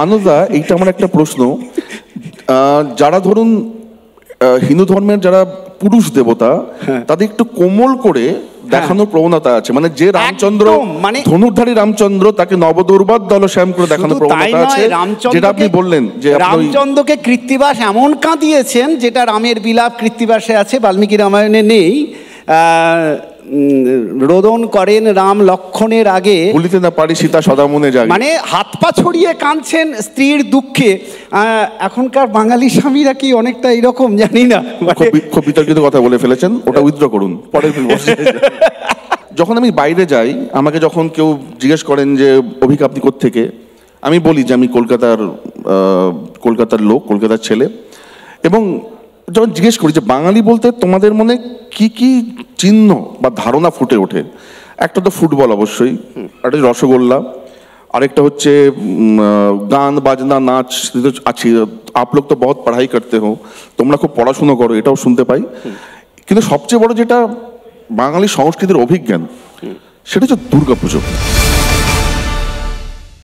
আনুদা, এইটা আমার একটা প্রশ্ন। যারা ধরুন হিন্দু ধর্মের যারা পুরুষ দেবতা, তাদের একটু কোমল করে দেখানোর প্রবণতা আছে, মানে যে রামচন্দ্র মানে ধনুর্ধারী রামচন্দ্র, তাকে নবদুর্বাদ দলশ্যাম করে দেখানোর প্রবণতা আছে, যেটা আপনি বললেন যে রামচন্দ্রকে কৃত্তিবাস এমন কাঁদিয়েছেন যেটা রামের বিলাপ কৃত্তিবাসে আছে, বাল্মীকি রামায়ণে নেই। রোদন করেন রাম লক্ষণের আগে, বলিতে না পারি সীতা সদা মনে জাগে, মানে হাত পা ছড়িয়ে কাঁদছেন স্ত্রীর দুঃখে। এখনকার বাঙালি স্বামীরা কি অনেকটা এরকম জানি না, খুব বিতর্কিত কথা বলে ফেলেছেন, ওটা উইথড্র করুন পরের। যখন আমি বাইরে যাই, আমাকে যখন কেউ জিজ্ঞেস করেন যে অভিক আপনি কোত্থেকে, আমি বলি যে আমি কলকাতার লোক, কলকাতার ছেলে। এবং যখন জিজ্ঞেস করি যে বাঙালি বলতে তোমাদের মনে কি কি চিহ্ন বা ধারণা ফুটে ওঠে, একটা তো ফুটবল অবশ্যই, একটা রসগোল্লা, আরেকটা হচ্ছে গান বাজনা নাচ আছে। আপ লোক তো বহুত পড়াই করতে হো, তোমরা খুব পড়াশুনো করো, এটাও শুনতে পাই। কিন্তু সবচেয়ে বড় যেটা বাঙালি সংস্কৃতির অভিজ্ঞান, সেটা হচ্ছে দুর্গাপুজো।